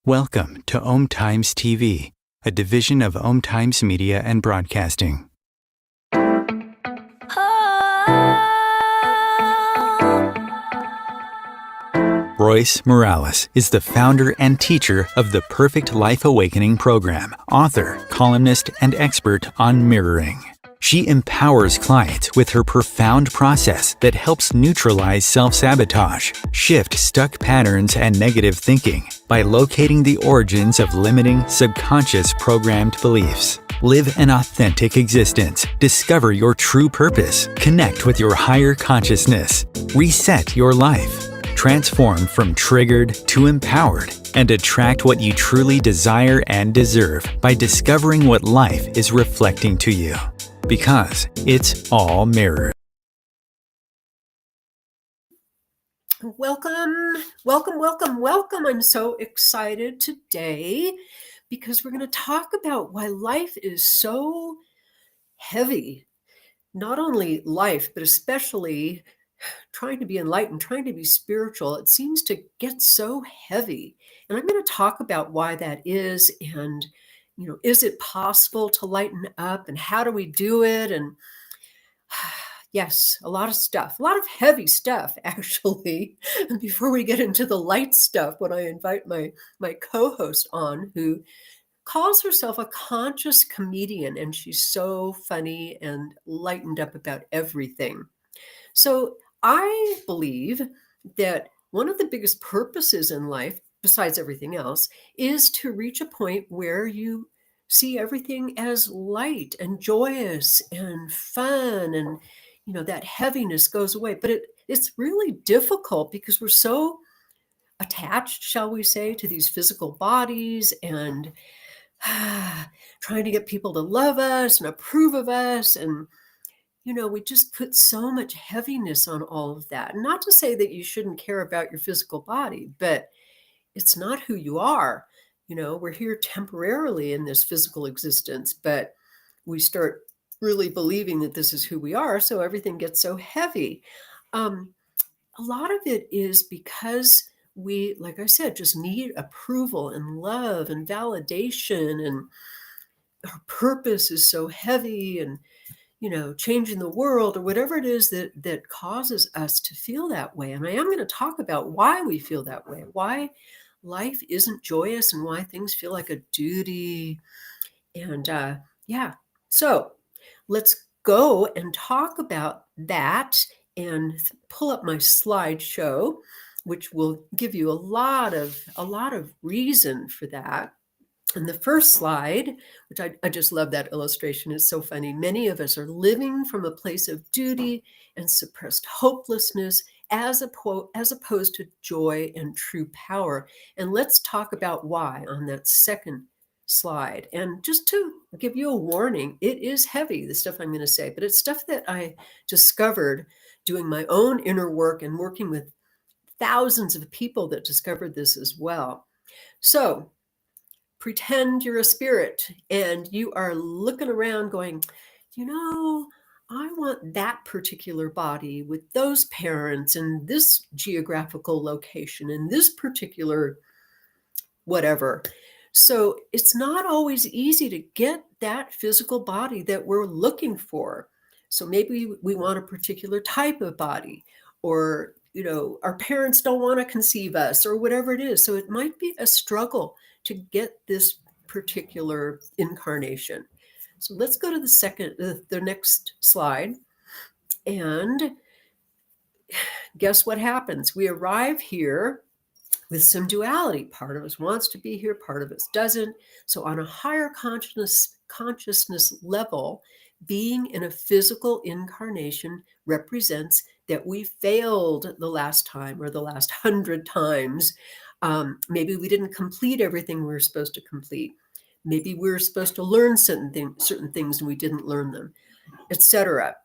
Welcome to Om Times TV, a division of Om Times Media and Broadcasting. Royce Morales is the founder and teacher of the Perfect Life Awakening program, author, columnist, and expert on mirroring. She empowers clients with her profound process that helps neutralize self-sabotage, shift stuck patterns and negative thinking by locating the origins of limiting, subconscious programmed beliefs. Live an authentic existence. Discover your true purpose. Connect with your higher consciousness. Reset your life. Transform from triggered to empowered and attract what you truly desire and deserve by discovering what life is reflecting to you. Because it's all mirrored. Welcome, welcome, welcome, welcome. I'm so excited today because we're going to talk about why life is so heavy. Not only life, but especially trying to be enlightened, trying to be spiritual. It seems to get so heavy. And I'm going to talk about why that is and is it possible to lighten up and how do we do it? And yes, a lot of stuff, a lot of heavy stuff, actually. And before we get into the light stuff, when I invite my co-host on, who calls herself a conscious comedian, and she's so funny and lightened up about everything. So I believe that one of the biggest purposes in life, besides everything else, is to reach a point where you see everything as light and joyous and fun, and that heaviness goes away. But it's really difficult because we're so attached, shall we say, to these physical bodies and trying to get people to love us and approve of us. And we just put so much heaviness on all of that. Not to say that you shouldn't care about your physical body, but it's not who you are. We're here temporarily in this physical existence, but we start really believing that this is who we are, so everything gets so heavy. A lot of it is because we, like I said, just need approval and love and validation, and our purpose is so heavy, and changing the world or whatever it is that causes us to feel that way. And I am going to talk about why we feel that way, why life isn't joyous and why things feel like a duty. And so let's go and talk about that and pull up my slideshow, which will give you a lot of reason for that. And the first slide, which I just love that illustration, is so funny. Many of us are living from a place of duty and suppressed hopelessness as opposed to joy and true power. And let's talk about why on that second slide. And just to give you a warning, it is heavy, the stuff I'm going to say, but it's stuff that I discovered doing my own inner work and working with thousands of people that discovered this as well. So pretend you're a spirit and you are looking around going, I want that particular body with those parents and this geographical location and this particular whatever. So it's not always easy to get that physical body that we're looking for. So maybe we want a particular type of body, or our parents don't want to conceive us, or whatever it is. So it might be a struggle to get this particular incarnation. So let's go to the next slide. And guess what happens? We arrive here with some duality. Part of us wants to be here, part of us doesn't. So on a higher consciousness level, being in a physical incarnation represents that we failed the last time or the last 100 times. Maybe we didn't complete everything we were supposed to complete. Maybe we were supposed to learn certain things and we didn't learn them, etc.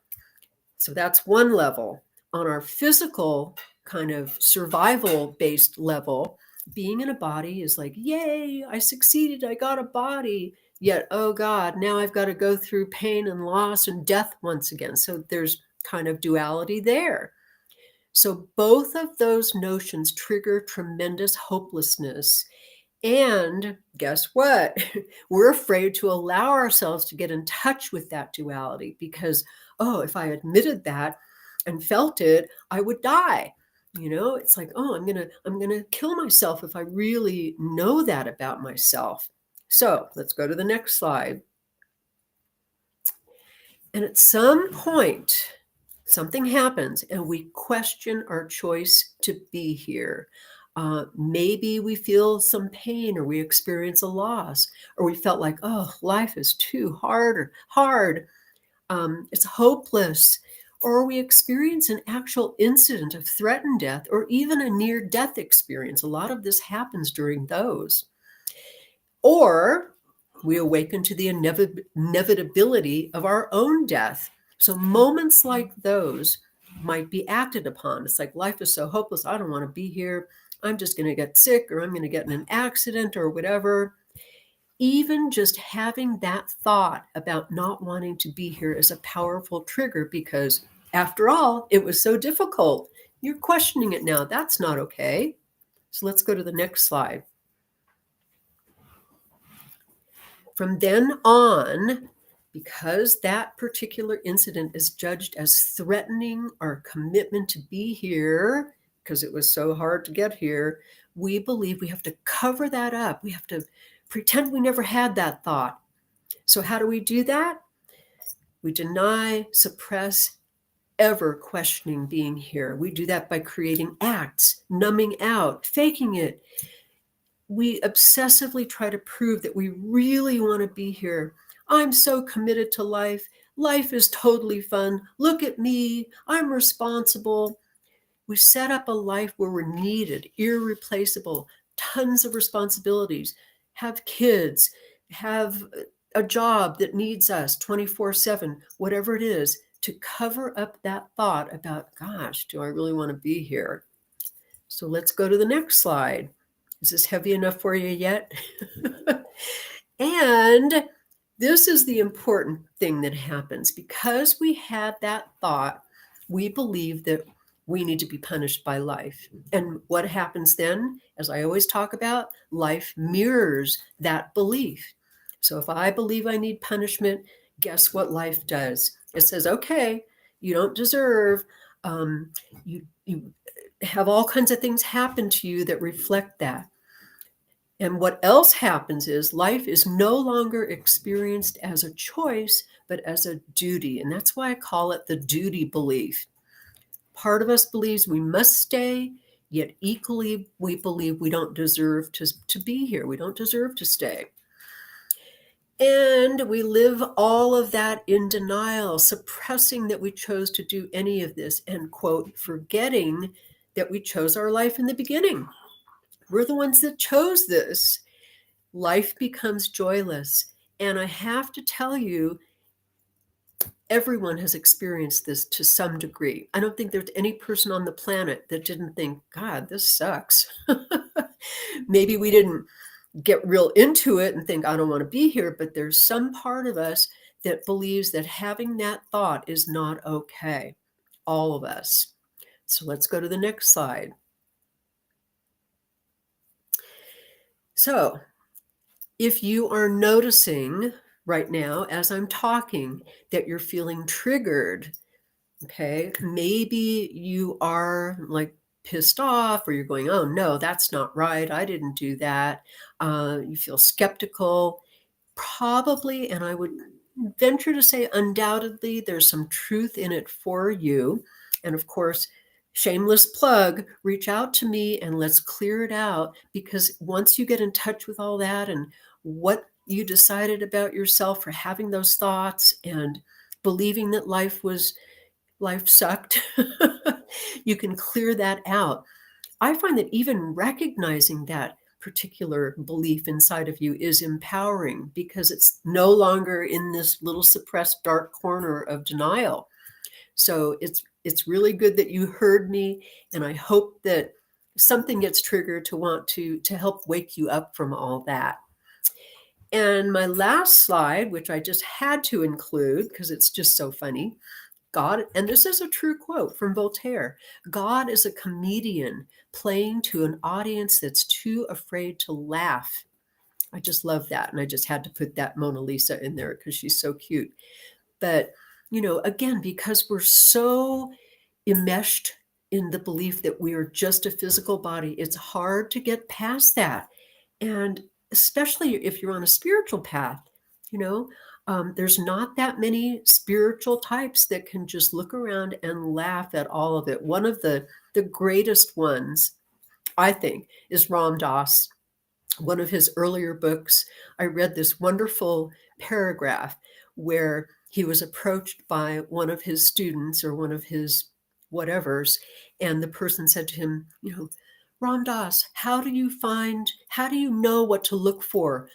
So that's one level. On our physical kind of survival-based level, being in a body is like, yay, I succeeded, I got a body. Yet, oh God, now I've got to go through pain and loss and death once again. So there's kind of duality there. So both of those notions trigger tremendous hopelessness. And guess what? We're afraid to allow ourselves to get in touch with that duality because, oh, if I admitted that and felt it, I would die. It's like, oh, I'm gonna kill myself if I really know that about myself. So let's go to the next slide. And at some point, something happens and we question our choice to be here. Maybe we feel some pain or we experience a loss or we felt like, oh, life is too hard. It's hopeless. Or we experience an actual incident of threatened death or even a near-death experience. A lot of this happens during those. Or we awaken to the inevitability of our own death. So moments like those might be acted upon. It's like, life is so hopeless. I don't want to be here. I'm just going to get sick or I'm going to get in an accident or whatever. Even just having that thought about not wanting to be here is a powerful trigger because, after all, it was so difficult. You're questioning it now. That's not okay. So let's go to the next slide. From then on, because that particular incident is judged as threatening our commitment to be here, because it was so hard to get here, we believe we have to cover that up. We have to pretend we never had that thought. So how do we do that? We deny, suppress, ever questioning being here. We do that by creating acts, numbing out, faking it. We obsessively try to prove that we really want to be here. I'm so committed to life. Life is totally fun. Look at me. I'm responsible. We set up a life where we're needed, irreplaceable, tons of responsibilities, have kids, have a job that needs us 24/7, whatever it is, to cover up that thought about, gosh, do I really want to be here? So let's go to the next slide. Is this heavy enough for you yet? And this is the important thing that happens. Because we had that thought, we believe that we need to be punished by life. And what happens then, as I always talk about, life mirrors that belief. So if I believe I need punishment, guess what life does? It says, okay, you don't deserve, you have all kinds of things happen to you that reflect that. And what else happens is life is no longer experienced as a choice, but as a duty. And that's why I call it the duty belief. Part of us believes we must stay, yet equally we believe we don't deserve to be here. We don't deserve to stay. And we live all of that in denial, suppressing that we chose to do any of this and, quote, forgetting that we chose our life in the beginning. We're the ones that chose this. Life becomes joyless. And I have to tell you, everyone has experienced this to some degree. I don't think there's any person on the planet that didn't think, God, this sucks. Maybe we didn't get real into it and think, I don't want to be here, but there's some part of us that believes that having that thought is not okay. All of us. So let's go to the next slide. So if you are noticing right now, as I'm talking, that you're feeling triggered, okay, maybe you are like pissed off or you're going, oh no, that's not right. I didn't do that. You feel skeptical, probably, and I would venture to say undoubtedly there's some truth in it for you. And of course, shameless plug, reach out to me and let's clear it out, because once you get in touch with all that and what you decided about yourself for having those thoughts and believing that life sucked, you can clear that out. I find that even recognizing that particular belief inside of you is empowering, because it's no longer in this little suppressed dark corner of denial. So it's really good that you heard me, and I hope that something gets triggered to want to help wake you up from all that. And my last slide, which I just had to include because it's just so funny, God, and this is a true quote from Voltaire, God is a comedian playing to an audience that's too afraid to laugh. I just love that. And I just had to put that Mona Lisa in there because she's so cute. But, again, because we're so enmeshed in the belief that we are just a physical body, it's hard to get past that. And especially if you're on a spiritual path, you know, there's not that many spiritual types that can just look around and laugh at all of it. One of the greatest ones, I think, is Ram Dass. One of his earlier books, I read this wonderful paragraph where he was approached by one of his students or one of his whatevers, and the person said to him, Ram Dass, how do you know what to look for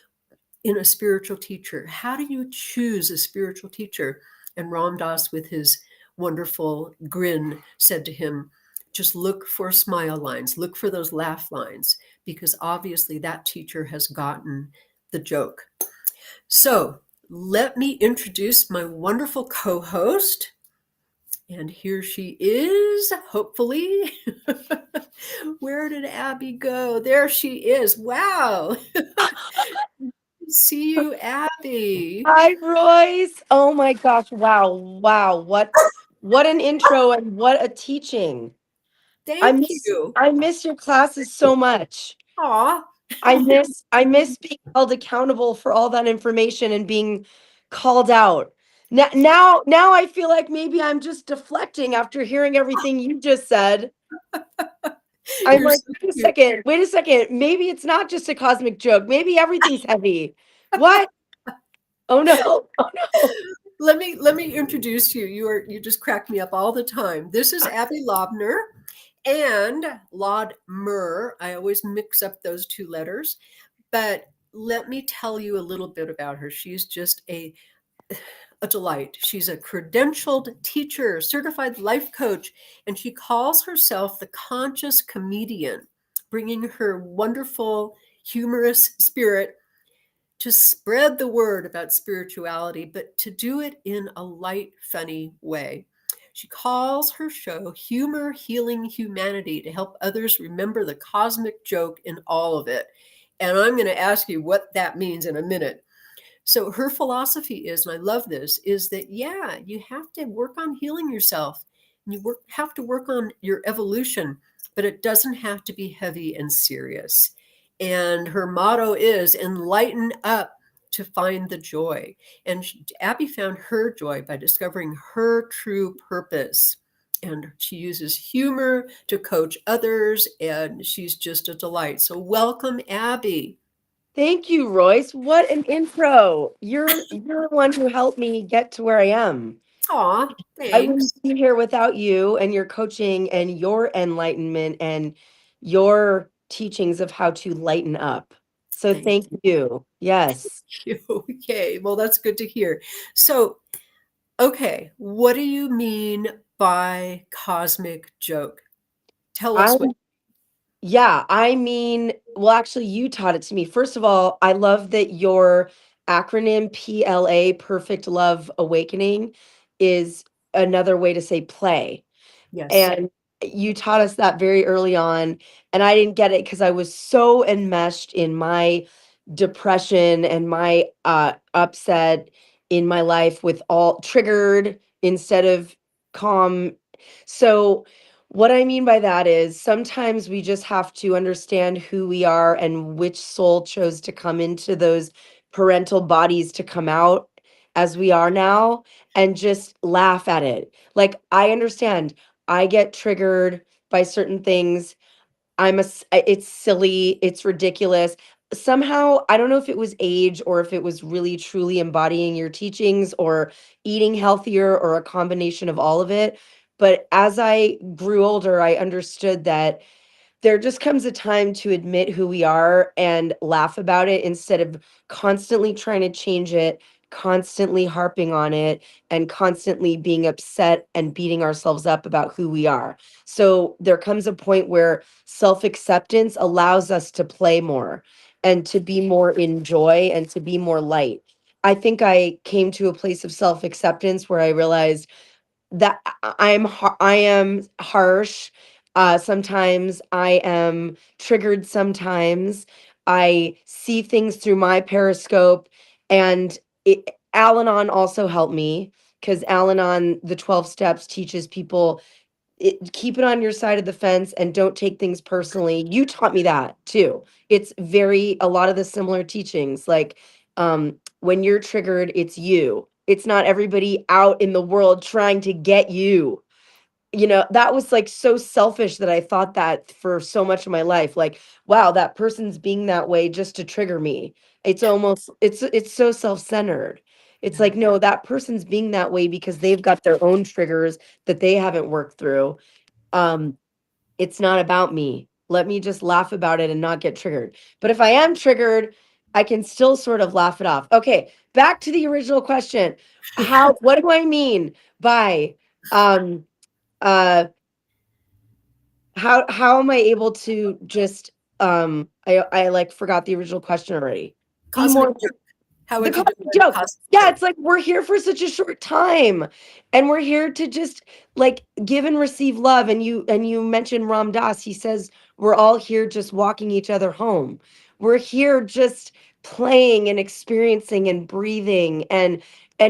in a spiritual teacher? How do you choose a spiritual teacher? And Ram Dass, with his wonderful grin, said to him, just look for smile lines, look for those laugh lines, because obviously that teacher has gotten the joke. So let me introduce my wonderful co-host. And here she is, hopefully. Where did Abby go? There she is. Wow. See you, Abby. Hi, Royce. Oh my gosh. Wow. Wow. What an intro and what a teaching. I Thank miss you. I miss your classes so much. Aw. I miss being held accountable for all that information and being called out. Now I feel like maybe I'm just deflecting after hearing everything you just said. I'm You're like, so wait a cute. second, wait a second. Maybe it's not just a cosmic joke. Maybe everything's heavy. What? Oh no. Oh no. Let me introduce you. You just crack me up all the time. This is Abby Lodmer and Lodmer. I always mix up those two letters, but let me tell you a little bit about her. She's just a delight. She's a credentialed teacher, certified life coach, and she calls herself the conscious comedian, bringing her wonderful, humorous spirit to spread the word about spirituality, but to do it in a light, funny way. She calls her show Humor Healing Humanity to help others remember the cosmic joke in all of it. And I'm going to ask you what that means in a minute. So her philosophy is, and I love this, is that yeah, you have to work on healing yourself. Have to work on your evolution, but it doesn't have to be heavy and serious. And her motto is enlighten up to find the joy. And Abby found her joy by discovering her true purpose. And she uses humor to coach others, and she's just a delight. So welcome, Abby. Thank you, Royce. What an intro. You're the one who helped me get to where I am. Aw, I wouldn't thanks. be here without you and your coaching and your enlightenment and your teachings of how to lighten up. So Thank thank you. Yes. you. Okay, well, that's good to hear. So, okay, what do you mean by cosmic joke? Tell us what. I'm Yeah, I mean, well, actually, you taught it to me. First of all, I love that your acronym PLA, Perfect Love Awakening, is another way to say play. Yes. And you taught us that very early on. And I didn't get it because I was so enmeshed in my depression and my upset in my life with all triggered instead of calm. So, what I mean by that is sometimes we just have to understand who we are and which soul chose to come into those parental bodies to come out as we are now and just laugh at it. Like, I understand I get triggered by certain things. It's silly, it's ridiculous. Somehow, I don't know if it was age or if it was really truly embodying your teachings or eating healthier or a combination of all of it. But as I grew older, I understood that there just comes a time to admit who we are and laugh about it instead of constantly trying to change it, constantly harping on it, and constantly being upset and beating ourselves up about who we are. So there comes a point where self acceptance allows us to play more and to be more in joy and to be more light. I think I came to a place of self acceptance where I realized that I am harsh. Sometimes I am triggered. Sometimes I see things through my periscope, and Al-Anon also helped me because Al-Anon, the 12 steps, teaches people keep it on your side of the fence and don't take things personally. You taught me that too. It's very a lot of the similar teachings. Like when you're triggered, it's you. It's not everybody out in the world trying to get you. You know, that was like so selfish that I thought that for so much of my life. Like, wow, that person's being that way just to trigger me. It's almost it's so self-centered. It's Yeah. like, no, that person's being that way because they've got their own triggers that they haven't worked through. um it's not about me. Let me just laugh about it and not get triggered. But if I am triggered, I can still sort of laugh it off. Okay, back to the original question. What do I mean by um uh how am I able to just I like forgot the original question already. Be Cosmic more joke. How the would you cosmic define a joke. cosmic Yeah, joke? it's like we're here for such a short time, and we're here to just like give and receive love. And you mentioned Ram Dass. He says we're all here just walking each other home. We're here just playing and experiencing and breathing and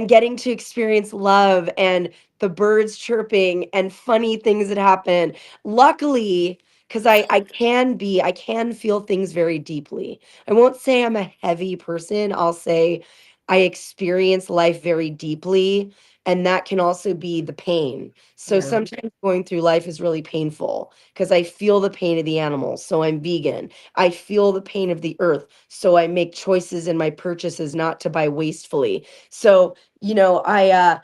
getting to experience love and the birds chirping and funny things that happen. Luckily, because I can feel things very deeply. I won't say I'm a heavy person. I'll say I experience life very deeply. And that can also be the pain. So Yeah. sometimes going through life is really painful because I feel the pain of the animals. So I'm vegan. I feel the pain of the earth. So I make choices in my purchases not to buy wastefully. So, I,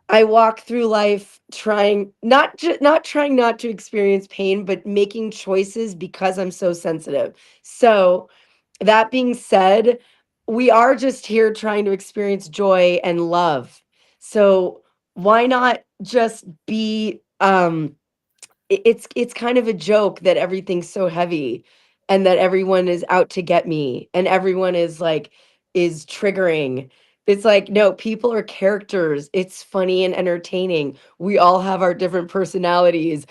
I walk through life trying not trying not to experience pain, but making choices because I'm so sensitive. So, that being said, we are just here trying to experience joy and love. So, why not just be it's kind of a joke that everything's so heavy and that everyone is out to get me and everyone is triggering. It's like, no, people are characters. It's funny and entertaining. We all have our different personalities.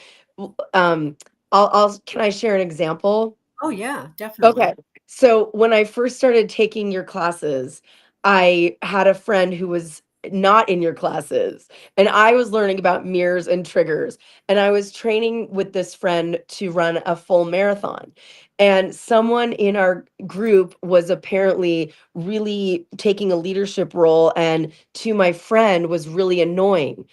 Um, can I share an example? Oh yeah, definitely. Okay. So when I first started taking your classes, I had a friend who was not in your classes, and I was learning about mirrors and triggers. And I was training with this friend to run a full marathon. And someone in our group was apparently really taking a leadership role, and to my friend was really annoying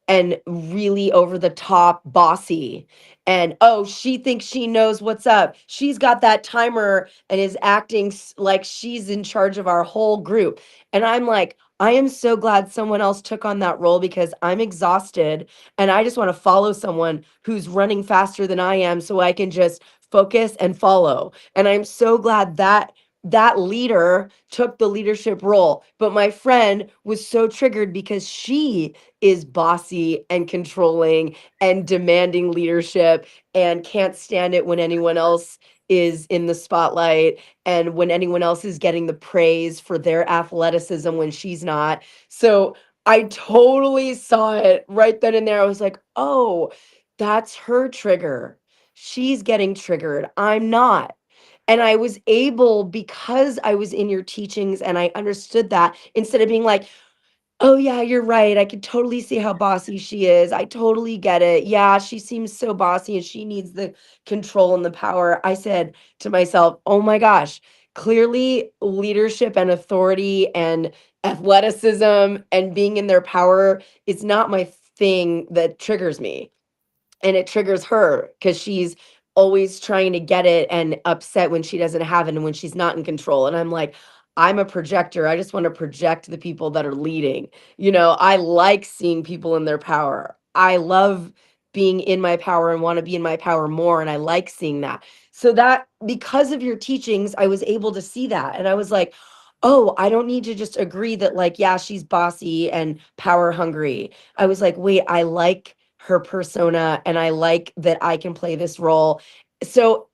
and really over the top bossy, and oh, she thinks she knows what's up. She's got that timer and is acting like she's in charge of our whole group. And I'm like, I am so glad someone else took on that role because I'm exhausted and I just want to follow someone who's running faster than I am so I can just focus and follow. And I'm so glad that that leader took the leadership role. But my friend was so triggered because she is bossy and controlling and demanding leadership and can't stand it when anyone else is in the spotlight and when anyone else is getting the praise for their athleticism when she's not. So I totally saw it right then and there. I was like, oh, that's her trigger. She's getting triggered. I'm not. And I was able, because I was in your teachings and I understood that, instead of being like, oh yeah, you're right. I could totally see how bossy she is. I totally get it. Yeah, she seems so bossy and she needs the control and the power. I said to myself, oh my gosh, clearly leadership and authority and athleticism and being in their power is not my thing that triggers me, and it triggers her because she's always trying to get it and upset when she doesn't have it and when she's not in control. And I'm like, I'm a projector. I just want to project the people that are leading. I like seeing people in their power. I love being in my power and want to be in my power more, and I like seeing that. So that, because of your teachings, I was able to see that, and I was like, oh, I don't need to just agree that, like, yeah, she's bossy and power hungry. I was like, wait, I like her persona and I like that I can play this role. So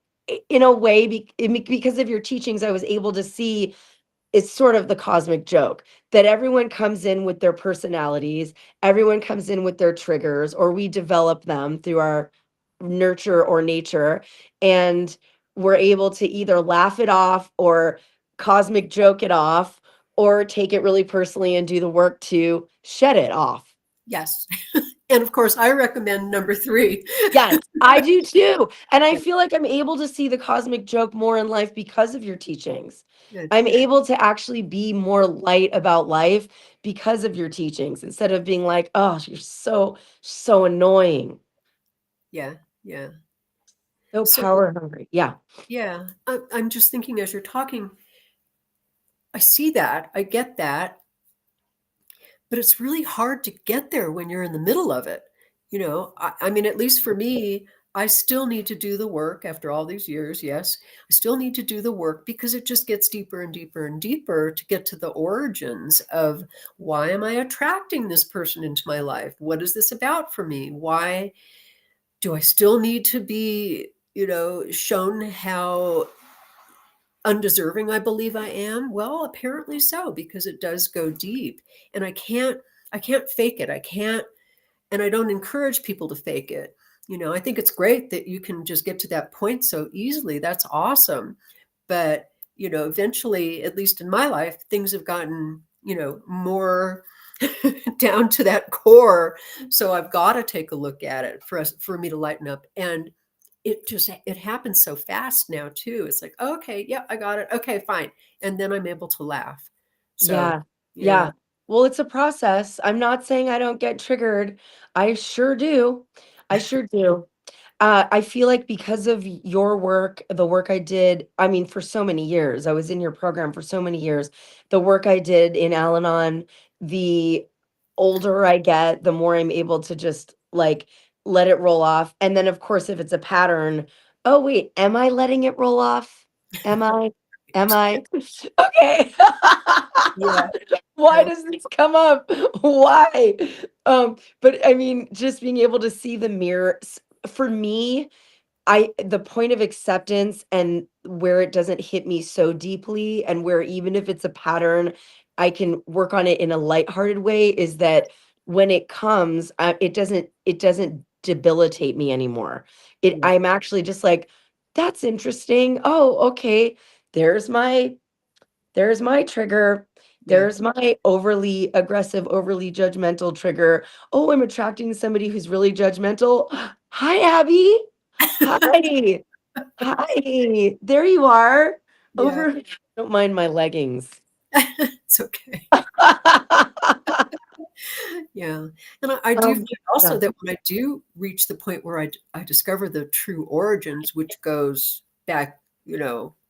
in a way, because of your teachings, I was able to see it's sort of the cosmic joke that everyone comes in with their personalities, everyone comes in with their triggers, or we develop them through our nurture or nature. And we're able to either laugh it off or cosmic joke it off or take it really personally and do the work to shed it off. Yes. And of course, I recommend number 3. Yes, I do too. And I Yeah, feel like I'm able to see the cosmic joke more in life because of your teachings. good. I'm able to actually be more light about life because of your teachings instead of being like, oh, you're so annoying, Yeah, yeah. so So, power hungry. Yeah. yeah, I'm just thinking as you're talking, I see that, I get that, but it's really hard to get there when you're in the middle of it. I mean, at least for me, I still need to do the work after all these years. Yes, I still need to do the work because it just gets deeper and deeper and deeper to get to the origins of why am I attracting this person into my life? What is this about for me? Why do I still need to be, shown how undeserving I believe I am? Well, apparently so, because it does go deep. And I can't fake it. I can't, and I don't encourage people to fake it. I think it's great that you can just get to that point so easily. That's awesome. But, eventually, at least in my life, things have gotten, more down to that core. So I've got to take a look at it for me to lighten up. And it happens so fast now too. It's like, okay, yeah, I got it. Okay, fine. And then I'm able to laugh. So Yeah. yeah, Yeah. Well, it's a process. I'm not saying I don't get triggered. I sure do. I sure do. I feel like because of your work, the work I did, I mean, for so many years, I was in your program for so many years. The work I did in Al Anon, the older I get, the more I'm able to just like let it roll off. And then, of course, if it's a pattern, oh, wait, am I letting it roll off? Am I? Am I? Okay. yeah, Why yeah, does this come up? Why? But I mean, just being able to see the mirror for me, the point of acceptance and where it doesn't hit me so deeply and where even if it's a pattern, I can work on it in a lighthearted way is that when it comes, it doesn't debilitate me anymore. yeah, I'm actually just like, that's interesting. Oh, okay. There's my there's my trigger. yeah. There's my overly aggressive, overly judgmental trigger. Oh, I'm attracting somebody who's really judgmental. Hi, Abby. Hi. Hi. There you are. Yeah. Over. Don't mind my leggings. It's okay. Yeah. And I do Um, find also yeah, that when I do reach the point where I discover the true origins, which goes back,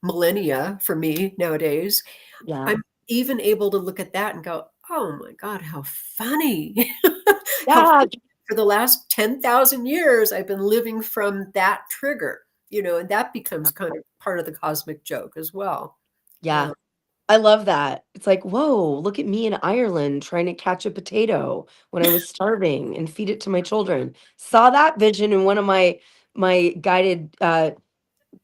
millennia for me nowadays, yeah, I'm even able to look at that and go, oh my God, how funny. How yeah, for the last 10,000 years, I've been living from that trigger, and that becomes kind of part of the cosmic joke as well. yeah. Yeah. I love that. It's like, whoa, look at me in Ireland trying to catch a potato when I was starving and feed it to my children. Saw that vision in one of my guided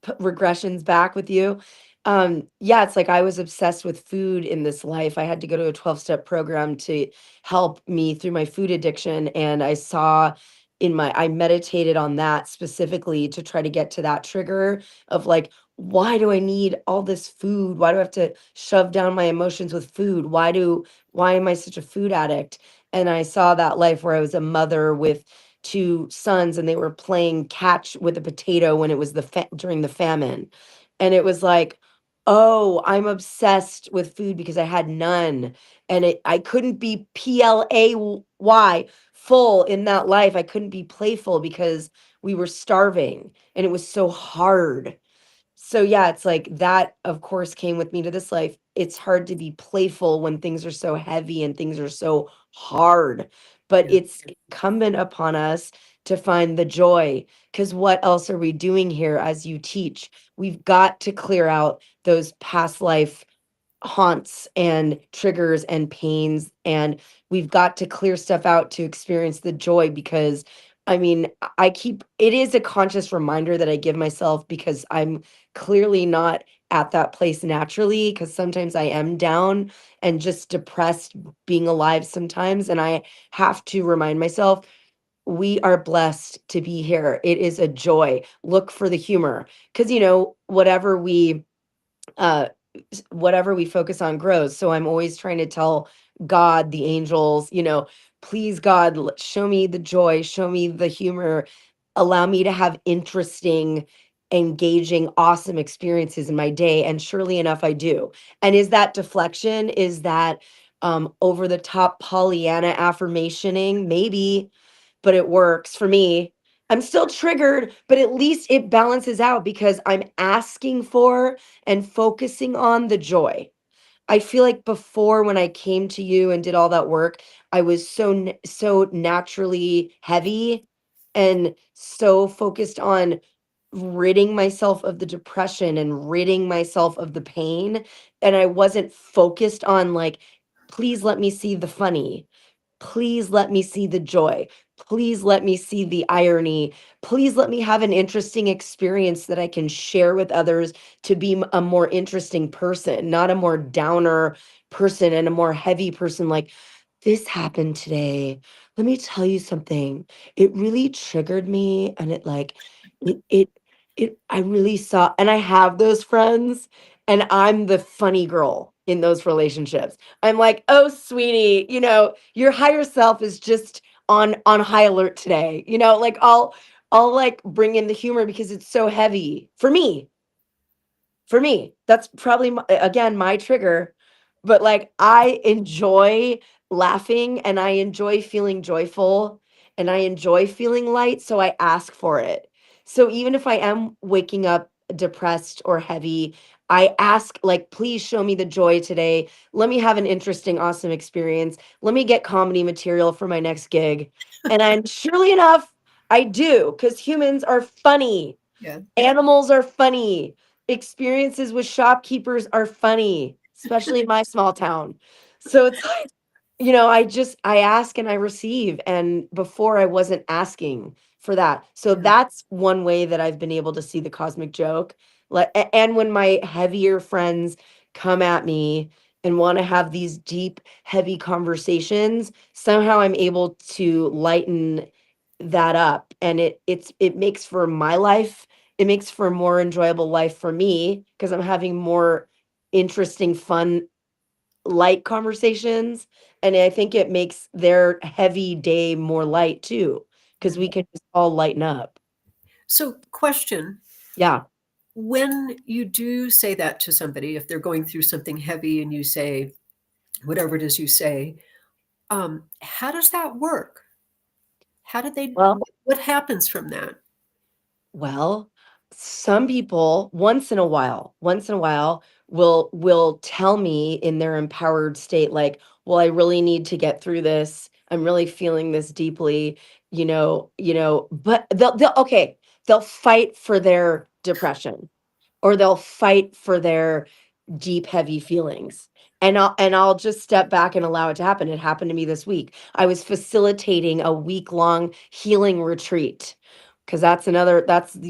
regressions back with you. Yeah, it's like I was obsessed with food in this life. I had to go to a 12-step program to help me through my food addiction. And I meditated on that specifically to try to get to that trigger of like, why do I need all this food? Why do I have to shove down my emotions with food? Why am I such a food addict? And I saw that life where I was a mother with two sons and they were playing catch with a potato when it was during the famine. And it was like, oh, I'm obsessed with food because I had none. And I couldn't be PLAY full in that life. I couldn't be playful because we were starving and it was so hard. So yeah, it's like that, of course, came with me to this life. It's hard to be playful when things are so heavy and things are so hard, but Yeah. it's incumbent upon us to find the joy. Because what else are we doing here as you teach? We've got to clear out those past life haunts and triggers and pains, and we've got to clear stuff out to experience the joy. Because I mean, it is a conscious reminder that I give myself because I'm clearly not at that place naturally, because sometimes I am down and just depressed being alive sometimes. And I have to remind myself, we are blessed to be here. It is a joy. Look for the humor. Because, uh whatever we focus on grows. So I'm always trying to tell God, the angels, please God, show me the joy, show me the humor, allow me to have interesting, engaging, awesome experiences in my day. And surely enough, I do. And is that deflection? Is that over the top Pollyanna affirmationing? Maybe, but it works for me. I'm still triggered, but at least it balances out because I'm asking for and focusing on the joy. I feel like before, when I came to you and did all that work, I was so naturally heavy and so focused on ridding myself of the depression and ridding myself of the pain, and I wasn't focused on, like, please let me see the funny. Please let me see the joy. Please let me see the irony. Please let me have an interesting experience that I can share with others to be a more interesting person, not a more downer person and a more heavy person. Like, this happened today. Let me tell you something. It really triggered me, and it, it, I really saw, and I have those friends, and I'm the funny girl in those relationships. I'm like, oh, sweetie, your higher self is just on high alert today. Like, I'll like bring in the humor because it's so heavy for me. For me, that's probably again my trigger, but like I enjoy laughing and I enjoy feeling joyful and I enjoy feeling light, so I ask for it. So even if I am waking up depressed or heavy, I ask, like, please show me the joy today. Let me have an interesting, awesome experience. Let me get comedy material for my next gig. And I'm surely enough, I do, because humans are funny. Yeah. Animals are funny. Experiences with shopkeepers are funny, especially in my small town. So it's like, I ask and I receive. And before I wasn't asking for that. So Yeah. that's one way that I've been able to see the cosmic joke. Like, and when my heavier friends come at me and want to have these deep, heavy conversations, somehow I'm able to lighten that up. And it makes for my life, it makes for a more enjoyable life for me because I'm having more interesting, fun, light conversations. And I think it makes their heavy day more light too, because Yeah. we can just all lighten up. So, question, Yeah. when you do say that to somebody, if they're going through something heavy and you say whatever it is you say, how does that work? How do they, Well, what happens from that? Well, some people once in a while will tell me in their empowered state, like, well, I really need to get through this. I'm really feeling this deeply, but they'll okay, they'll fight for their depression or they'll fight for their deep, heavy feelings. And I'll just step back and allow it to happen. It happened to me this week. I was facilitating a week-long healing retreat because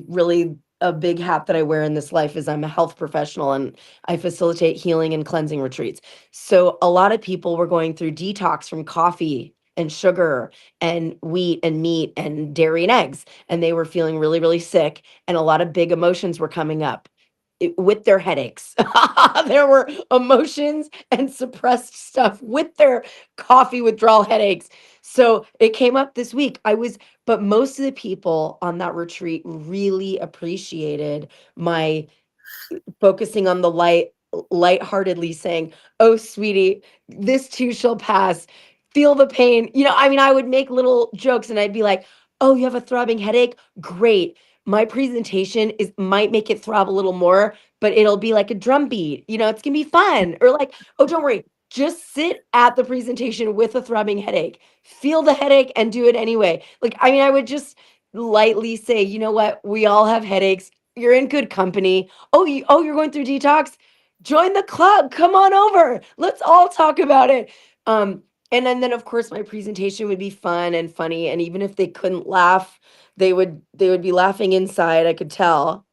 really a big hat that I wear in this life is I'm a health professional and I facilitate healing and cleansing retreats. So a lot of people were going through detox from coffee and sugar and wheat and meat and dairy and eggs, and they were feeling really, really sick, and a lot of big emotions were coming up with their headaches. There were emotions and suppressed stuff with their coffee withdrawal headaches. So it came up this week. But most of the people on that retreat really appreciated my focusing on the lightheartedly saying, "Oh, sweetie, this too shall pass. Feel the pain." I mean, I would make little jokes and I'd be like, "Oh, you have a throbbing headache? Great. My presentation is might make it throb a little more, but it'll be like a drum beat. It's gonna be fun." Or like, "Oh, don't worry. Just sit at the presentation with a throbbing headache. Feel the headache and do it anyway." Like, I mean, I would just lightly say, "You know what? We all have headaches. You're in good company. You're going through detox? Join the club. Come on over. Let's all talk about it." And then of course my presentation would be fun and funny. And even if they couldn't laugh, they would be laughing inside, I could tell.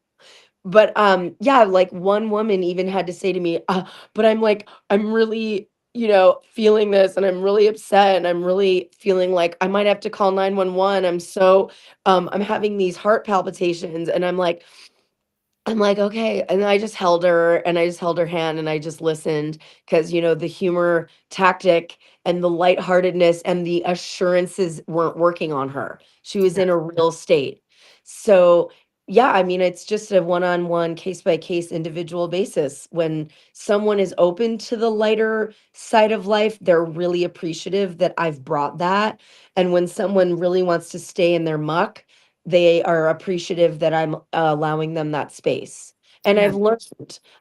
yeah, like one woman even had to say to me, but I'm really, feeling this and I'm really upset and I'm really feeling like I might have to call 911. I'm having these heart palpitations. And I'm like, okay. And I just held her and I just held her hand and I just listened because, the humor tactic and the lightheartedness and the assurances weren't working on her. She was Yeah. in a real state. So, yeah, I mean, it's just a one-on-one, case-by-case individual basis. When someone is open to the lighter side of life, they're really appreciative that I've brought that. And when someone really wants to stay in their muck, they are appreciative that I'm allowing them that space. And Yeah.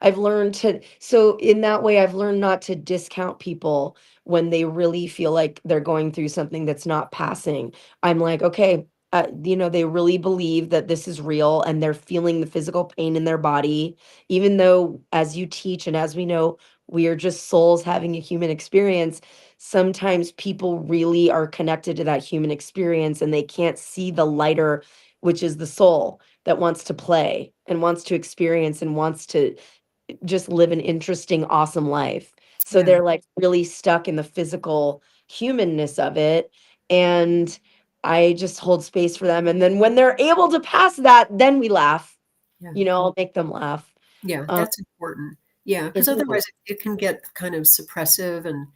I've learned so in that way, I've learned not to discount people when they really feel like they're going through something that's not passing. I'm like, okay, they really believe that this is real and they're feeling the physical pain in their body, even though, as you teach and as we know, we are just souls having a human experience. Sometimes people really are connected to that human experience and they can't see the lighter, which is the soul that wants to play and wants to experience and wants to just live an interesting, awesome life. So Yeah. they're like really stuck in the physical humanness of it. And I just hold space for them. And then when they're able to pass that, then we laugh. Yeah. I'll make them laugh. Yeah. Um, That's important. Yeah. it Because otherwise is. it can get kind of suppressive. And,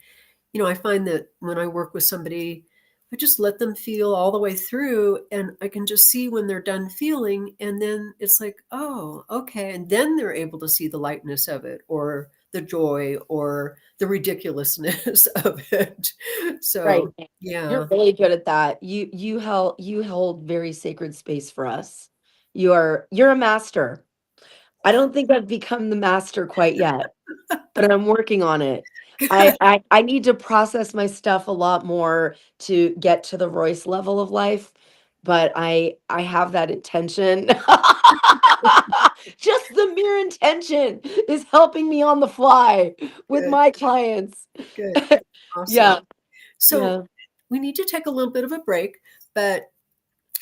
I find that when I work with somebody, I just let them feel all the way through and I can just see when they're done feeling. And then it's like, oh, okay. And then they're able to see the lightness of it or the joy or the ridiculousness of it. Right. So, You're yeah. really good at that. You hold very sacred space for us. You're a master. I don't think I've become the master quite yet, but I'm working on it. I need to process my stuff a lot more to get to the Royce level of life, but I have that intention. Just the mere intention is helping me on the fly with Good, my clients. good. Awesome. Yeah, So yeah. we need to take a little bit of a break, but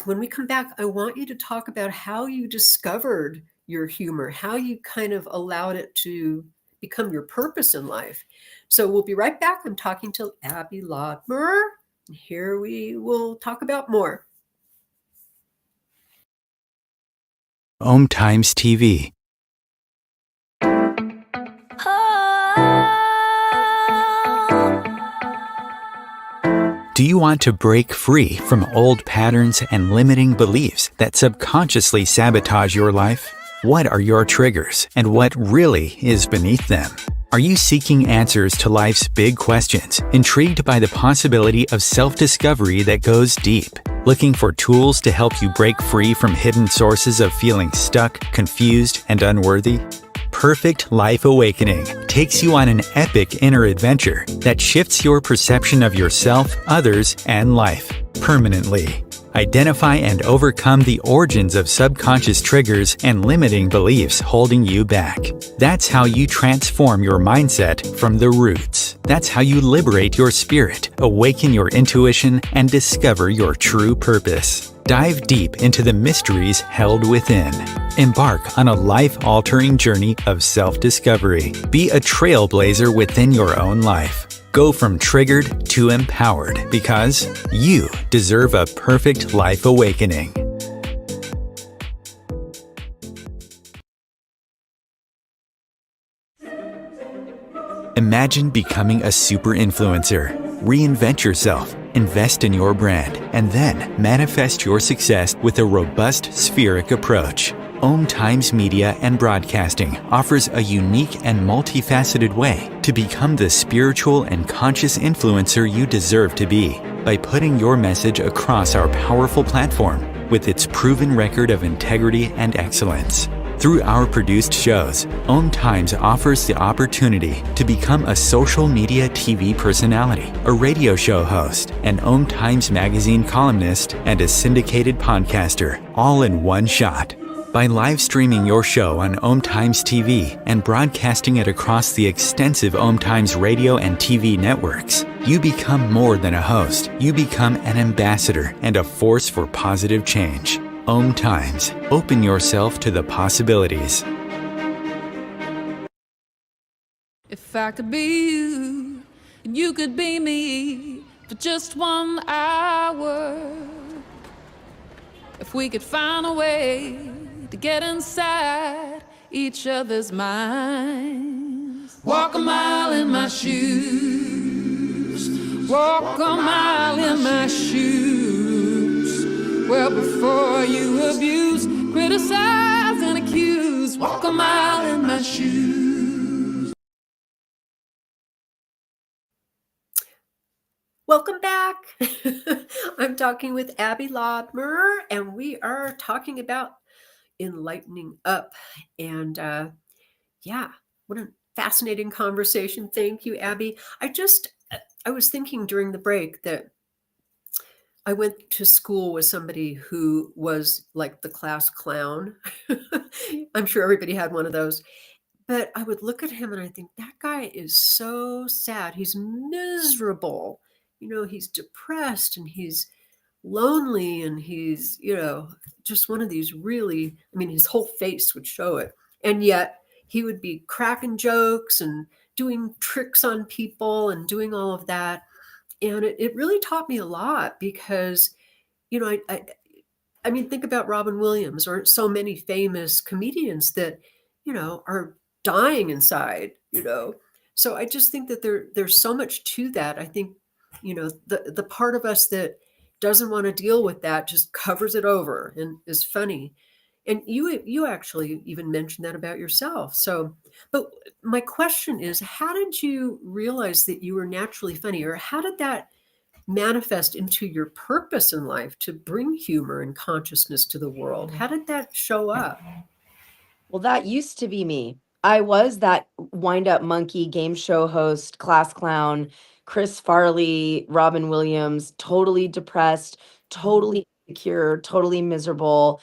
when we come back, I want you to talk about how you discovered your humor, how you kind of allowed it to become your purpose in life. So we'll be right back. I'm talking to Abby Lodmer. Here we will talk about more. Om Times TV. Do you want to break free from old patterns and limiting beliefs that subconsciously sabotage your life? What are your triggers and what really is beneath them? Are you seeking answers to life's big questions, intrigued by the possibility of self-discovery that goes deep? Looking for tools to help you break free from hidden sources of feeling stuck, confused, and unworthy? Perfect Life Awakening takes you on an epic inner adventure that shifts your perception of yourself, others, and life permanently. Identify and overcome the origins of subconscious triggers and limiting beliefs holding you back. That's how you transform your mindset from the roots. That's how you liberate your spirit, awaken your intuition, and discover your true purpose. Dive deep into the mysteries held within. Embark on a life-altering journey of self-discovery. Be a trailblazer within your own life. Go from triggered to empowered because you deserve a perfect life awakening. Imagine becoming a super influencer. Reinvent yourself, invest in your brand, and then manifest your success with a robust spheric approach. Om Times Media and Broadcasting offers a unique and multifaceted way to become the spiritual and conscious influencer you deserve to be by putting your message across our powerful platform with its proven record of integrity and excellence. Through our produced shows, Om Times offers the opportunity to become a social media TV personality, a radio show host, an Om Times magazine columnist, and a syndicated podcaster, all in one shot. By live streaming your show on Om Times TV and broadcasting it across the extensive Om Times radio and TV networks, you become more than a host. You become an ambassador and a force for positive change. Om Times. Open yourself to the possibilities. If I could be you, and you could be me for just 1 hour. If we could find a way to get inside each other's minds. Walk a mile in my shoes. Walk a mile in my shoes. Well, before you abuse, criticize, and accuse. Walk a mile in my shoes. Welcome back. I'm talking with Abby Lodmer, and we are talking about enlightening up. And yeah, what a fascinating conversation. Thank you, Abby. I was thinking during the break that I went to school with somebody who was like the class clown. I'm sure everybody had one of those. But I would look at him and I think that guy is so sad. He's miserable. He's depressed and he's lonely and he's, just one of these really, his whole face would show it. And yet he would be cracking jokes and doing tricks on people and doing all of that. And it really taught me a lot because, think about Robin Williams or so many famous comedians that, are dying inside. So I just think that there's so much to that. I think, the part of us that doesn't want to deal with that just covers it over and is funny. And you actually even mentioned that about yourself. So, but my question is, how did you realize that you were naturally funny, or how did that manifest into your purpose in life to bring humor and consciousness to the world? How did that show up? Well, that used to be me. I was that wind-up monkey game show host, class clown, Chris Farley, Robin Williams, totally depressed, totally insecure, totally miserable,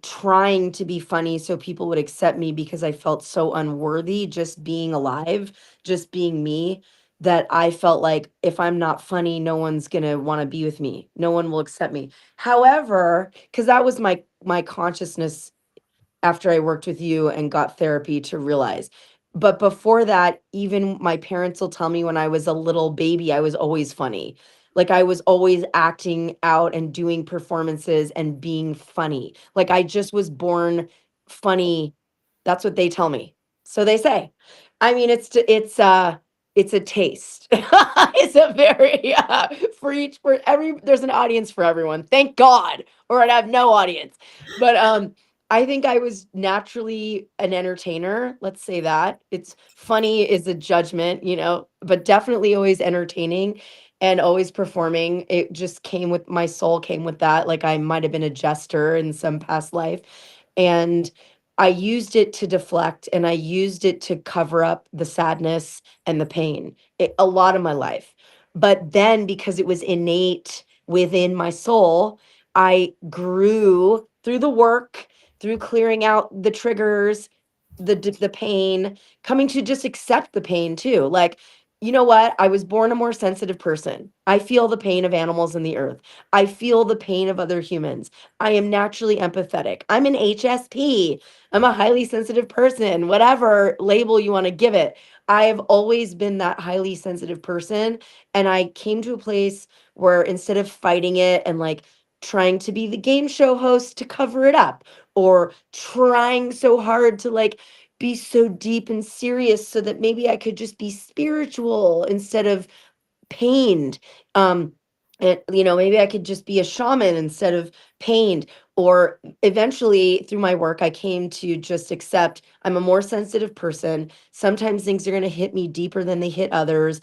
trying to be funny so people would accept me because I felt so unworthy just being alive, just being me, that I felt like if I'm not funny, no one's gonna want to be with me. No one will accept me. However, because that was my consciousness after I worked with you and got therapy to realize. But before that, even my parents will tell me when I was a little baby, I was always funny. Like I was always acting out and doing performances and being funny. Like I just was born funny. That's what they tell me. So they say. It's a taste. It's a very for every there's an audience for everyone. Thank God, or I'd have no audience. But I think I was naturally an entertainer. Let's say that. It's funny is a judgment, but definitely always entertaining and always performing. It just came with my soul, came with that. Like I might have been a jester in some past life. And I used it to deflect and I used it to cover up the sadness and the pain a lot of my life. But then because it was innate within my soul, I grew through the work, through clearing out the triggers, the pain, coming to just accept the pain too. Like, you know what? I was born a more sensitive person. I feel the pain of animals in the earth. I feel the pain of other humans. I am naturally empathetic. I'm an HSP. I'm a highly sensitive person, whatever label you want to give it. I have always been that highly sensitive person. And I came to a place where instead of fighting it and like trying to be the game show host to cover it up, or trying so hard to like be so deep and serious so that maybe I could just be spiritual instead of pained. And maybe I could just be a shaman instead of pained. Or eventually through my work, I came to just accept I'm a more sensitive person. Sometimes things are going to hit me deeper than they hit others,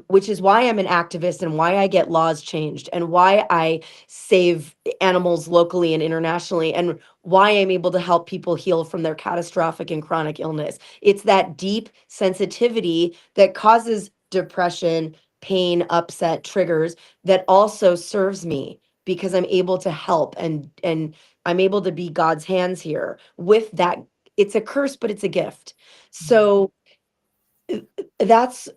which is why I'm an activist and why I get laws changed and why I save animals locally and internationally and why I'm able to help people heal from their catastrophic and chronic illness. It's that deep sensitivity that causes depression, pain, upset, triggers that also serves me because I'm able to help and I'm able to be God's hands here with that. It's a curse, but it's a gift. So that's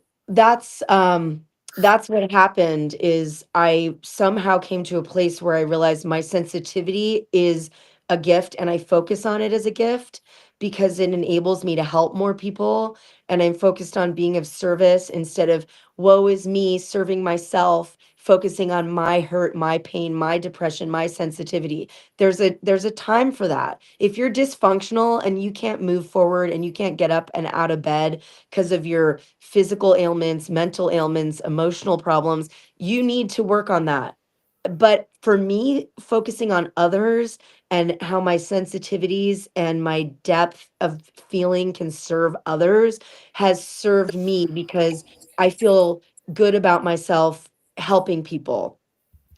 that's what happened is I somehow came to a place where I realized my sensitivity is a gift and I focus on it as a gift because it enables me to help more people. And I'm focused on being of service instead of woe is me, serving myself, focusing on my hurt, my pain, my depression, my sensitivity. There's a time for that. If you're dysfunctional and you can't move forward and you can't get up and out of bed because of your physical ailments, mental ailments, emotional problems, you need to work on that. But for me, focusing on others and how my sensitivities and my depth of feeling can serve others has served me because I feel good about myself helping people.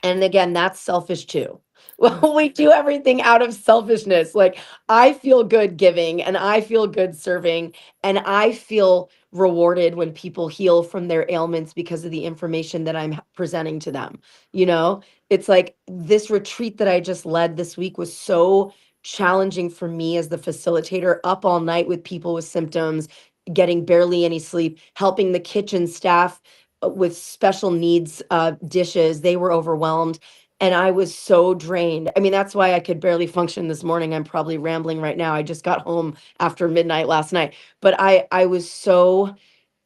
And again, that's selfish too. Yeah. Well, we do everything out of selfishness. Like I feel good giving and I feel good serving and I feel rewarded when people heal from their ailments because of the information that I'm presenting to them. You know, it's like this retreat that I just led this week was so challenging for me as the facilitator, up all night with people with symptoms, getting barely any sleep, helping the kitchen staff with special needs dishes. They were overwhelmed and I was so drained. I mean, that's why I could barely function this morning. I'm probably rambling right now. I just got home after midnight last night, but I was so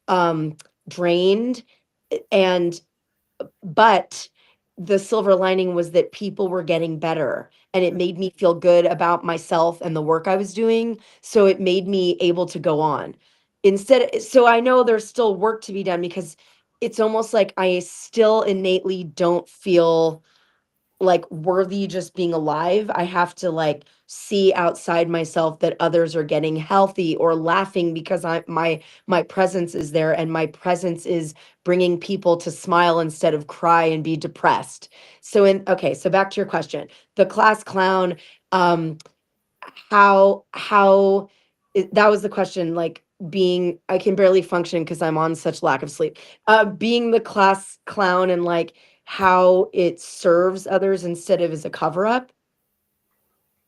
um drained and but the silver lining was that people were getting better and it made me feel good about myself and the work I was doing. So it made me able to go on instead. So I know there's still work to be done because it's almost like I still innately don't feel like worthy just being alive. I have to like see outside myself that others are getting healthy or laughing because my presence is there and my presence is bringing people to smile instead of cry and be depressed. So okay, so back to your question. The class clown, um that was the question, like being I can barely function because I'm on such lack of sleep. Being the class clown and like how it serves others instead of as a cover up,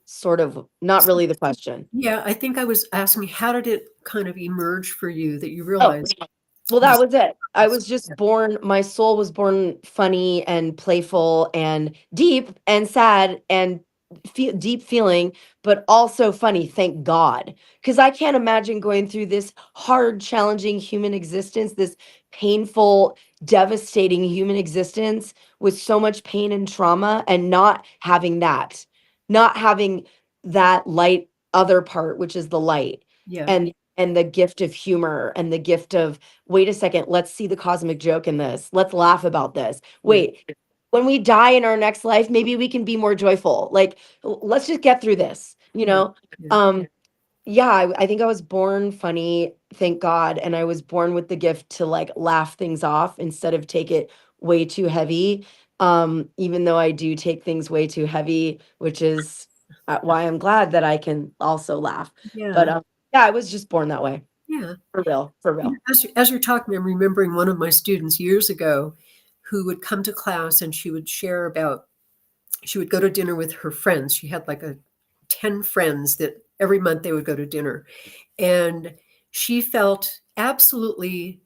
sort of not really the question. Yeah, I think I was asking, how did it kind of emerge for you that you Oh, realized well, that this? was it. I was just born, my soul was born funny and playful and deep and sad and deep feeling, but also funny, thank God. Because I can't imagine going through this hard, challenging human existence, this painful, devastating human existence with so much pain and trauma and not having that light other part, which is the light Yeah, and the gift of humor and the gift of wait a second, let's see the cosmic joke in this. Let's laugh about this. yeah, Wait, when we die in our next life, maybe we can be more joyful. Like, let's just get through this, you yeah, know? yeah, Yeah, I think I was born funny, thank God. And I was born with the gift to like laugh things off instead of take it way too heavy. Even though I do take things way too heavy, which is why I'm glad that I can also laugh. But yeah, yeah, I was just born that way. yeah. For real, for You know, real. as you're talking, I'm remembering one of my students years ago who would come to class and she would share about, she would go to dinner with her friends. She had like 10 friends that every month they would go to dinner. And she felt absolutely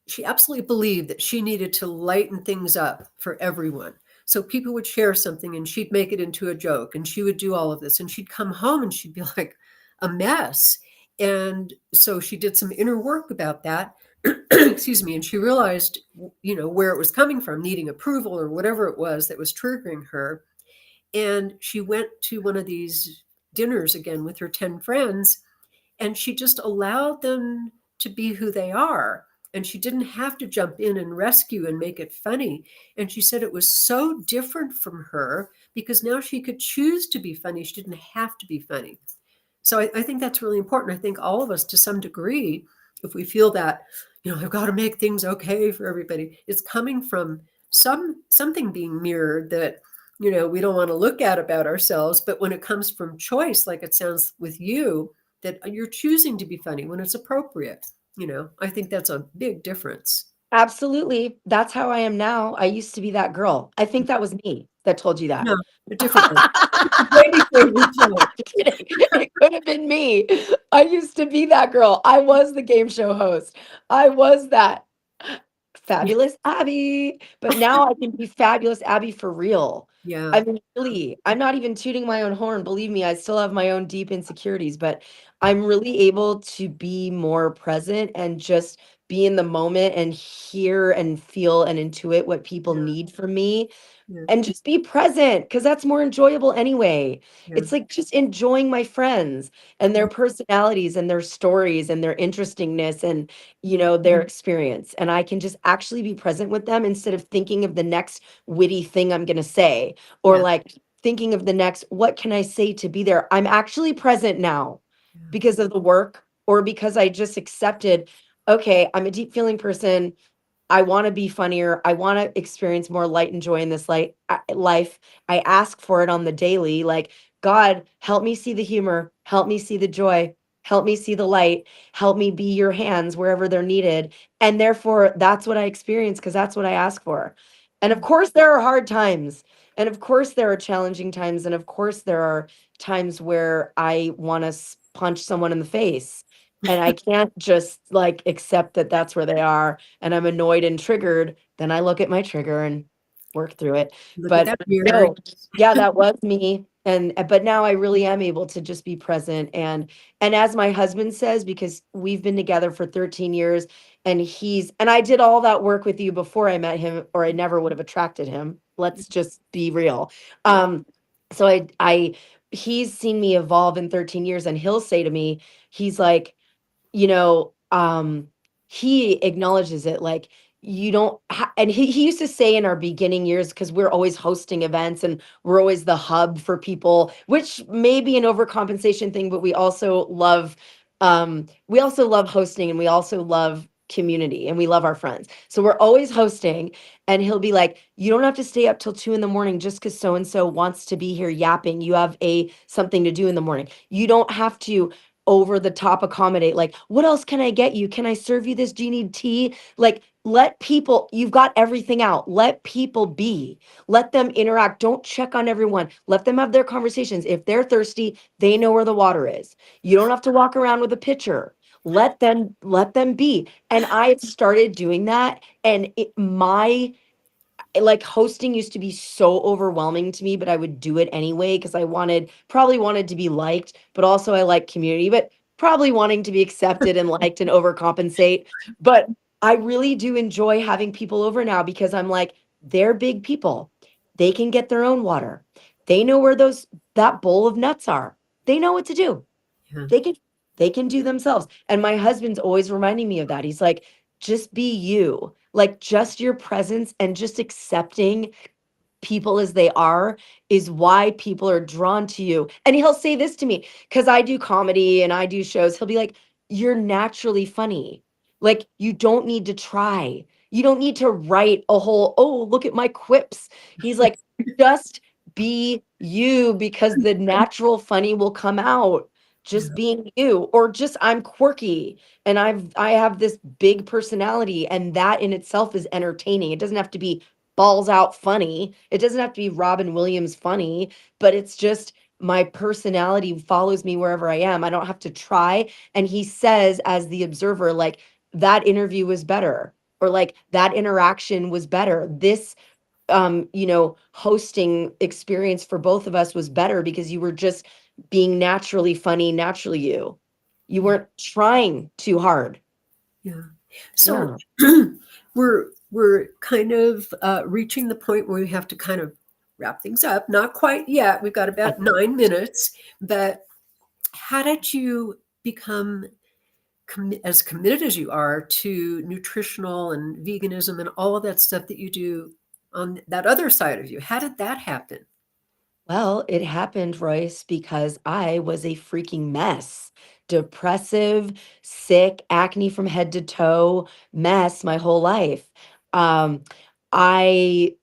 she absolutely believed that she needed to lighten things up for everyone. So people would share something and she'd make it into a joke and she would do all of this and she'd come home and she'd be like a mess. And so she did some inner work about that. Excuse me. And she realized, where it was coming from, needing approval or whatever it was that was triggering her. And she went to one of these dinners again with her 10 friends and she just allowed them to be who they are. And she didn't have to jump in and rescue and make it funny. And she said it was so different from her because now she could choose to be funny. She didn't have to be funny. So I think that's really important. I think all of us, to some degree, if we feel that, I've got to make things okay for everybody, it's coming from something being mirrored that, we don't want to look at about ourselves. But when it comes from choice, like it sounds with you, that you're choosing to be funny when it's appropriate, I think that's a big difference. Absolutely. That's how I am now. I used to be that girl. I think that was me that told you that. No, a different one. Waiting for you to tell it. Kidding. It could have been me. I used to be that girl. I was the game show host. I was that. fabulous Abby. But now I can be fabulous Abby for real. Yeah. I mean, really, I'm not even tooting my own horn. Believe me, I still have my own deep insecurities, but I'm really able to be more present and just be in the moment and hear and feel and intuit what people Yeah. need from me Yeah. and just be present because that's more enjoyable anyway. Yeah. It's like just enjoying my friends and their personalities and their stories and their interestingness and, their experience. And I can just actually be present with them instead of thinking of the next witty thing I'm going to say or Yeah. like thinking of the next, what can I say to be there? I'm actually present now Yeah. because of the work or because I just accepted, okay, I'm a deep feeling person. I want to be funnier. I want to experience more light and joy in this life. I ask for it on the daily. Like, God, help me see the humor. Help me see the joy. Help me see the light. Help me be your hands wherever they're needed. And therefore, that's what I experience because that's what I ask for. And of course, there are hard times. And of course, there are challenging times. And of course, there are times where I want to punch someone in the face. And I can't just like accept that that's where they are and I'm annoyed and triggered, then I look at my trigger and work through it. Look at But that mirror. no, yeah, that was me. And but now I really am able to just be present and as my husband says, because we've been together for 13 years and I did all that work with you before I met him, or I never would have attracted him. Let's just be real. So I he's seen me evolve in 13 years and he'll say to me, he's like, you know, he acknowledges it like you don't and he used to say in our beginning years because we're always hosting events and we're always the hub for people, which may be an overcompensation thing, but we also love hosting and we also love community and we love our friends, so we're always hosting. And he'll be like, you don't have to stay up till 2 a.m. just because so and so wants to be here yapping. You have a something to do in the morning. You don't have to over the top accommodate. Like, what else can I get you? Can I serve you this? Do you need tea? Like, let people, you've got everything out. Let people be. Let them interact. Don't check on everyone. Let them have their conversations. If they're thirsty, they know where the water is. You don't have to walk around with a pitcher. Let them be. And I started doing that. And my like hosting used to be so overwhelming to me, but I would do it anyway because I probably wanted to be liked, but also I like community, but probably wanting to be accepted and liked and overcompensate. But I really do enjoy having people over now because I'm like, they're big people. They can get their own water. They know where that bowl of nuts are. They know what to do. Yeah. They can do themselves. And my husband's always reminding me of that. He's like, just be you. Like just your presence and just accepting people as they are is why people are drawn to you. And he'll say this to me because I do comedy and I do shows. He'll be like, you're naturally funny. Like you don't need to try. You don't need to write a whole, oh, look at my quips. He's like, just be you because the natural funny will come out. Just being you, or just I'm quirky and I have this big personality, and that in itself is entertaining. It doesn't have to be balls out funny. It doesn't have to be Robin Williams funny, but it's just my personality follows me wherever I am. I don't have to try. And he says, as the observer, like that interview was better, or like that interaction was better. This hosting experience for both of us was better because you were just being naturally funny, naturally you. You weren't trying too hard. Yeah. So we're kind of reaching the point where we have to kind of wrap things up. Not quite yet. We've got about 9 minutes. But how did you become as committed as you are to nutritional and veganism and all of that stuff that you do on that other side of you? How did that happen? Well, it happened, Royce, because I was a freaking mess. Depressive, sick, acne from head to toe, mess my whole life. Um, I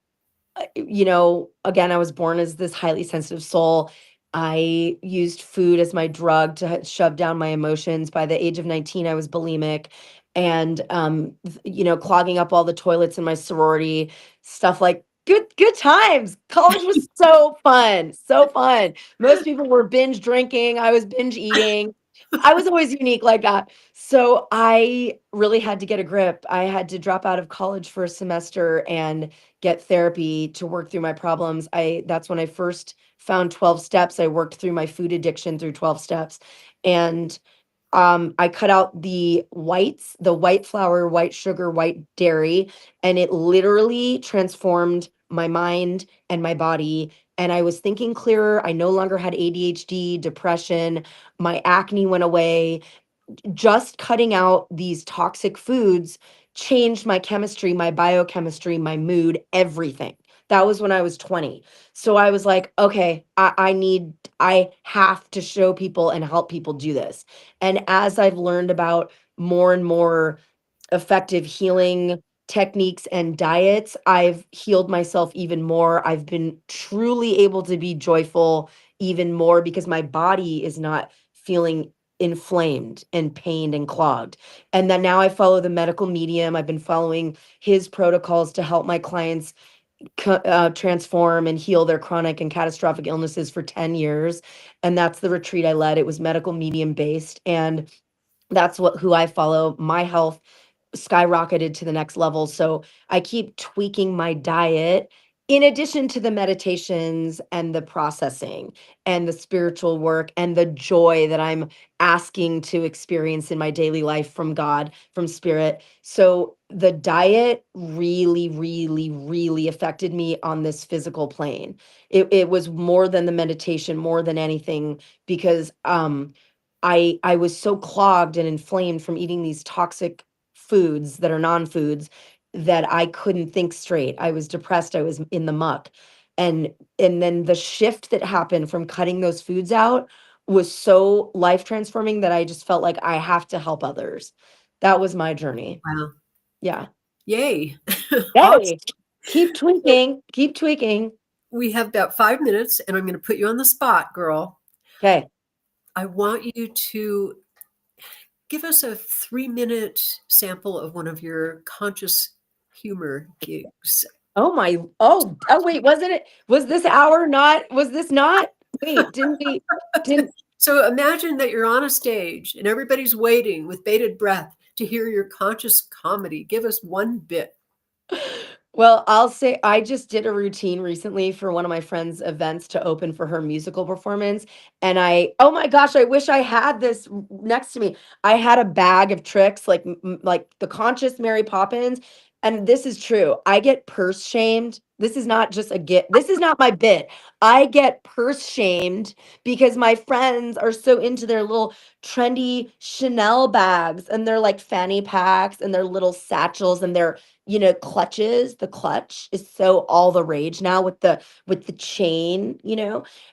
again, I was born as this highly sensitive soul. I used food as my drug to shove down my emotions. By the age of 19, I was bulimic and, clogging up all the toilets in my sorority, stuff like good times. College was so fun, so fun. Most people were binge drinking. I was binge eating. I was always unique like that. So I really had to get a grip. I had to drop out of college for a semester and get therapy to work through my problems. That's when I first found 12 steps. I worked through my food addiction through 12 steps. And I cut out the whites, the white flour, white sugar, white dairy, and it literally transformed my mind and my body. And I was thinking clearer. I no longer had ADHD, depression. My acne went away. Just cutting out these toxic foods changed my chemistry, my biochemistry, my mood, everything. That was when I was 20. So I was like, okay, I have to show people and help people do this. And as I've learned about more and more effective healing techniques and diets, I've healed myself even more. I've been truly able to be joyful even more because my body is not feeling inflamed and pained and clogged. And then now I follow the medical medium. I've been following his protocols to help my clients transform and heal their chronic and catastrophic illnesses for 10 years. And that's the retreat I led. It was medical medium based. And that's who I follow. My health skyrocketed to the next level. So I keep tweaking my diet in addition to the meditations and the processing and the spiritual work and the joy that I'm asking to experience in my daily life from God, from spirit. So the diet really, really, really affected me on this physical plane. It was more than the meditation, more than anything, because I was so clogged and inflamed from eating these toxic foods that are non-foods that I couldn't think straight. I was depressed. I was in the muck. And and then the shift that happened from cutting those foods out was so life transforming that I just felt like I have to help others. That was my journey. Wow. Yeah. Yay. Hey, Awesome. keep tweaking. Keep tweaking. We have about 5 minutes, and I'm going to put you on the spot, girl. Okay. I want you to give us a 3-minute sample of one of your conscious humor gigs. Wait, wasn't it? Was this hour not? Was this not? Wait, didn't So imagine that you're on a stage and everybody's waiting with bated breath to hear your conscious comedy. Give us one bit. Well, I'll say I just did a routine recently for one of my friends' events to open for her musical performance. And oh my gosh, I wish I had this next to me. I had a bag of tricks like the conscious Mary Poppins. And this is true. I get purse shamed. This is not just a get. This is not my bit. I get purse shamed because my friends are so into their little trendy Chanel bags and their like fanny packs and their little satchels and their clutches. The clutch is so all the rage now with the chain,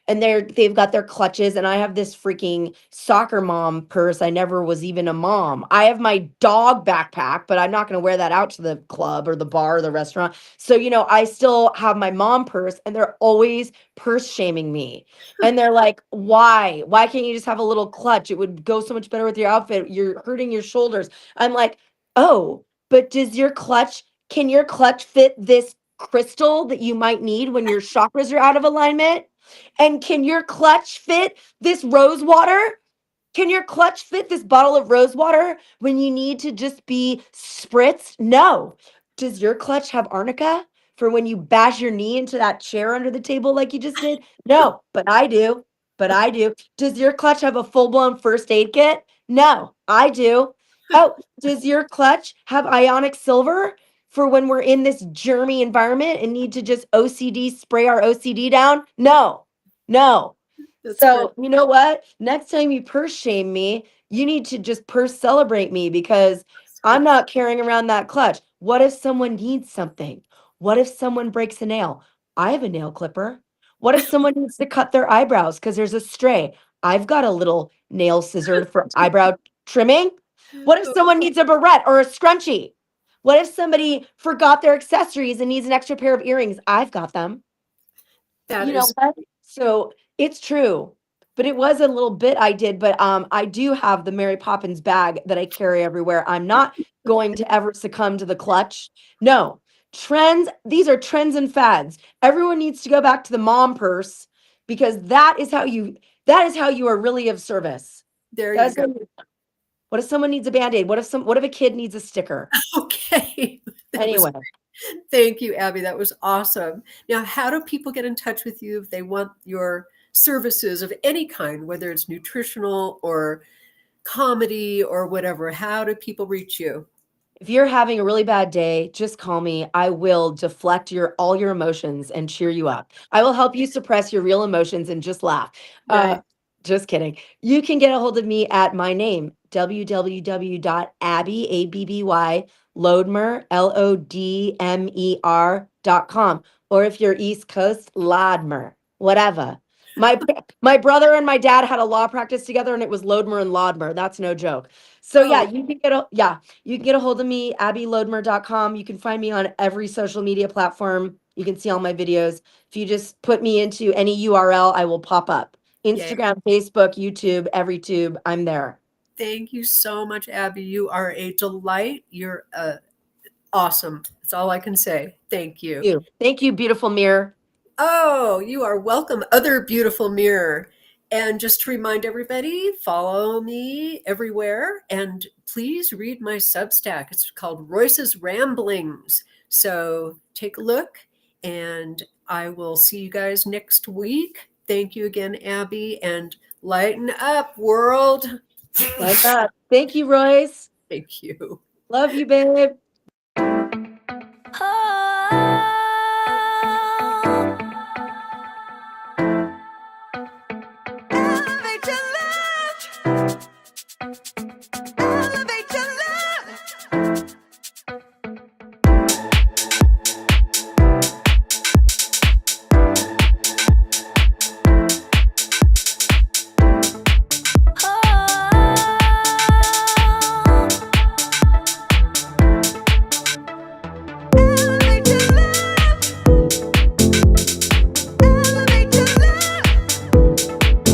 and they've got their clutches. And I have this freaking soccer mom purse. I never was even a mom. I have my dog backpack, but I'm not going to wear that out to the club or the bar or the restaurant. So, I still have my mom purse, and they're always purse shaming me. And they're like, why can't you just have a little clutch? It would go so much better with your outfit. You're hurting your shoulders. I'm like, oh, but can your clutch fit this crystal that you might need when your chakras are out of alignment? And can your clutch fit this rose water? Can your clutch fit this bottle of rose water when you need to just be spritzed? No. Does your clutch have arnica for when you bash your knee into that chair under the table like you just did? No, but I do. But I do. Does your clutch have a full blown first aid kit? No, I do. Oh, does your clutch have ionic silver for when we're in this germy environment and need to just spray our OCD down? No, no. That's So, you know what? Next time you purse shame me, you need to just purse celebrate me because I'm not carrying around that clutch. What if someone needs something? What if someone breaks a nail? I have a nail clipper. What if someone needs to cut their eyebrows because there's a stray? I've got a little nail scissor for eyebrow trimming. What if someone needs a barrette or a scrunchie? What if somebody forgot their accessories and needs an extra pair of earrings? I've got them. that You know is what? So it's true. But it was a little bit I did, but I do have the Mary Poppins bag that I carry everywhere. I'm not going to ever succumb to the clutch. No. These are trends and fads. Everyone needs to go back to the mom purse because that is how you are really of service. There you Does go. What if someone needs a Band-Aid? What if a kid needs a sticker? Okay. That was Anyway, Thank you, Abby. That was awesome. Now, how do people get in touch with you if they want your services of any kind, whether it's nutritional or comedy or whatever? How do people reach you? if you're having a really bad day, just call me. I will deflect all your emotions and cheer you up. I will help you suppress your real emotions and just laugh. Nice. Just kidding. You can get a hold of me at my name, www.abby, A-B-B-Y, Lodmer, Lodmer.com. Or if you're East Coast, Lodmer, whatever. My brother and my dad had a law practice together and it was Lodmer and Lodmer. That's no joke. So Oh, you can get a hold of me, abbylodmer.com. You can find me on every social media platform. You can see all my videos. If you just put me into any URL, I will pop up. yay. Instagram, Facebook, YouTube, every tube, I'm there. Thank you so much, Abby. You are a delight. You're awesome. That's all I can say. Thank you. Thank you, beautiful mirror. Oh, you are welcome, other beautiful mirror. And just to remind everybody, follow me everywhere and please read my Substack. It's called Royce's Ramblings. So take a look and I will see you guys next week. Thank you again, Abby, and lighten up, world. Like that. Thank you, Royce. Thank you. Love you, babe.